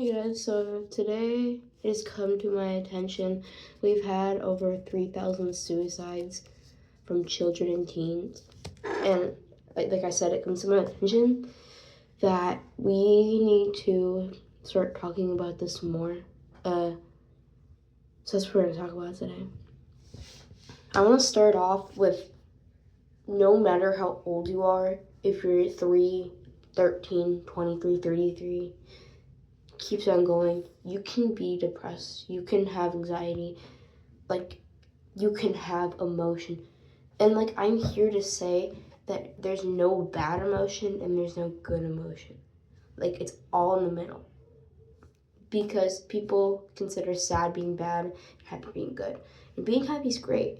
Hey guys, so today it has come to my attention we've had over 3,000 suicides from children and teens. And like I said, it comes to my attention that we need to start talking about this more. So that's what we're going to talk about today. I want to start off with no matter how old you are, if you're 3, 13, 23, 33, keeps on going, you can be depressed, you can have anxiety, like you can have emotion. And like I'm here to say that there's no bad emotion and there's no good emotion. Like it's all in the middle. Because people consider sad being bad, happy being good. And being happy is great.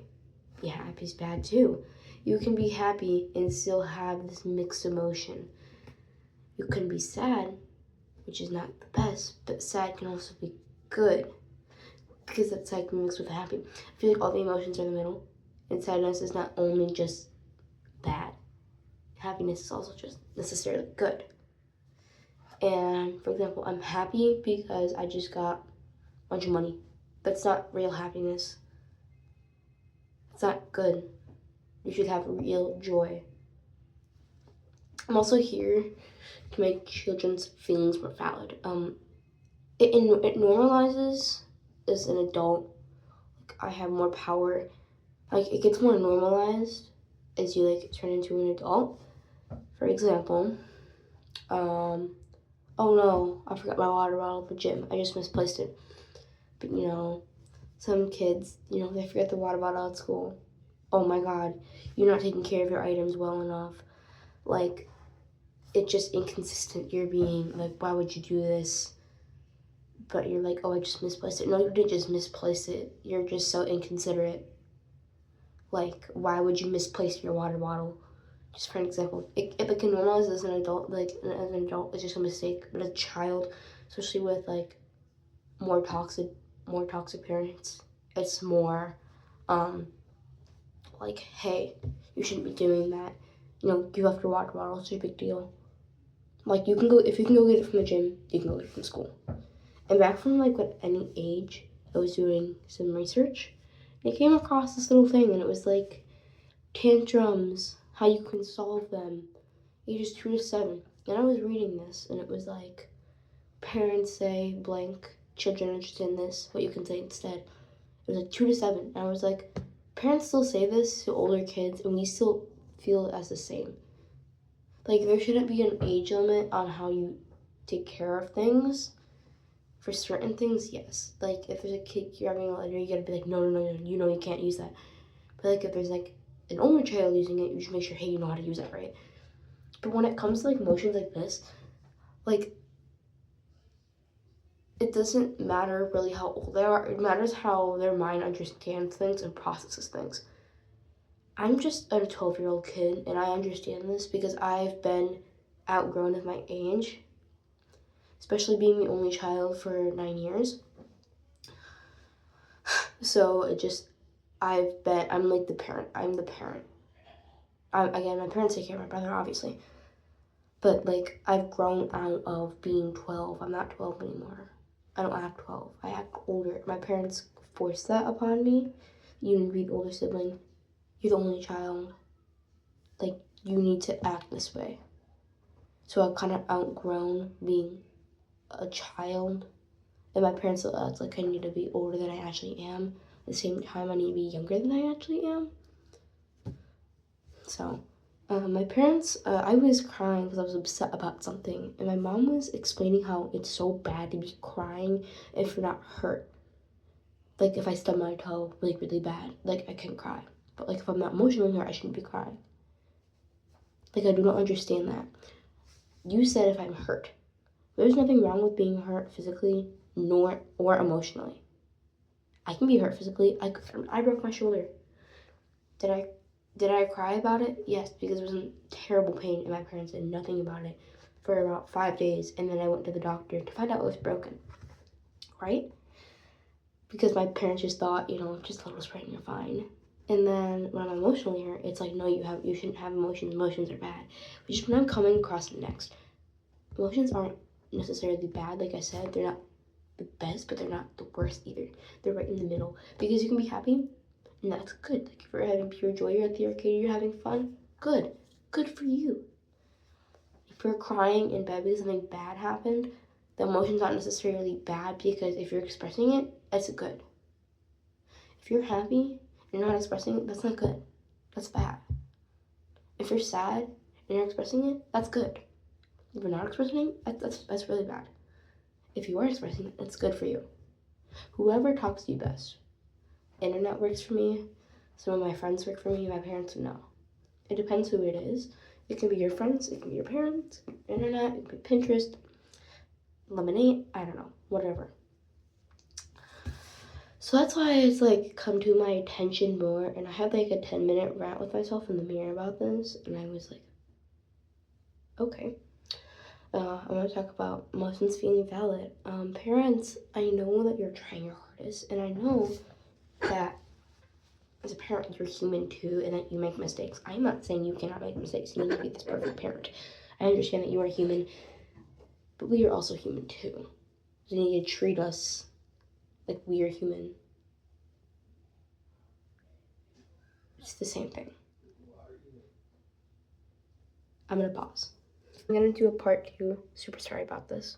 Being happy is bad too. You can be happy and still have this mixed emotion. You can be sad, which is not the best, but sad can also be good. Because that's like mixed with happy. I feel like all the emotions are in the middle. And sadness is not only just bad. Happiness is also just necessarily good. And for example, I'm happy because I just got a bunch of money. That's not real happiness. It's not good. You should have real joy. I'm also here to make children's feelings more valid. It normalizes as an adult. Like I have more power. Like it gets more normalized as you like turn into an adult. For example, oh no, I forgot my water bottle at the gym. I just misplaced it. But some kids, they forget the water bottle at school. Oh my God, you're not taking care of your items well enough. Like, it's just inconsistent. You're being like, why would you do this? But you're like, oh, I just misplaced it. No, you didn't just misplace it. You're just so inconsiderate. Like, why would you misplace your water bottle? Just for an example, it can normalize as an adult, like as an adult, it's just a mistake. But as a child, especially with like more toxic parents, it's more like, hey, you shouldn't be doing that. You left your water bottle, it's a big deal. Like if you can go get it from the gym, you can go get it from school. And back from like at any age, I was doing some research. And I came across this little thing, and it was like tantrums, how you can solve them, ages 2 to 7. And I was reading this, and it was like, parents say blank, children understand this, what you can say instead. It was like 2 to 7. And I was like, parents still say this to older kids, and we still feel it as the same. Like, there shouldn't be an age limit on how you take care of things. For certain things, yes. Like, if there's a kid grabbing a lighter, you gotta be like, no, you can't use that. But like, if there's like an older child using it, you should make sure, hey, you know how to use it, right? But when it comes to like emotions like this, like, it doesn't matter really how old they are. It matters how their mind understands things and processes things. I'm just a 12-year-old kid, and I understand this because I've been outgrown of my age, especially being the only child for 9 years. So I'm like the parent. I'm the parent. Again, my parents take care of my brother, obviously. But like, I've grown out of being 12. I'm not 12 anymore. I don't act 12. I act older. My parents forced that upon me. You need to be the older sibling. You're the only child. Like, you need to act this way. So I've kind of outgrown being a child. And my parents still act like I need to be older than I actually am. At the same time, I need to be younger than I actually am. So, my parents, I was crying because I was upset about something. And my mom was explaining how it's so bad to be crying if you're not hurt. Like, if I stub my toe like really bad, like I can cry. But like, if I'm not emotionally hurt, I shouldn't be crying. Like, I do not understand that. You said if I'm hurt. There's nothing wrong with being hurt physically or emotionally. I can be hurt physically. I broke my shoulder. Did I cry about it? Yes, because it was in terrible pain, and my parents did nothing about it for about 5 days, and then I went to the doctor to find out it was broken, right? Because my parents just thought, just a little sprain, you're fine. And then when I'm emotionally hurt, it's like, no, you shouldn't have emotions. Emotions are bad. Which is what I'm coming across next. Emotions aren't necessarily bad. Like I said, they're not the best, but they're not the worst either. They're right in the middle, because you can be happy, and that's good. Like if you're having pure joy, you're at the arcade, you're having fun, good for you. If you're crying in bed because something bad happened, the emotion's not necessarily bad, because if you're expressing it, that's good. If you're happy and you're not expressing it, that's not good. That's bad. If you're sad and you're expressing it, that's good. If you're not expressing it, that's really bad. If you are expressing it, that's good for you. Whoever talks to you best. Internet works for me. Some of my friends work for me. My parents, no. It depends who it is. It can be your friends, it can be your parents, internet, it can be Pinterest, Lemonade, I don't know, whatever. So that's why it's like come to my attention more, and I had like a 10-minute rant with myself in the mirror about this, and I was like, okay. I'm going to talk about emotions feeling valid. Parents, I know that you're trying your hardest, and I know that as a parent, you're human too, and that you make mistakes. I'm not saying you cannot make mistakes. You need to be this perfect parent. I understand that you are human, but we are also human too. You need to treat us like we are human. It's the same thing. I'm going to pause. I'm going to do a part 2. Super sorry about this.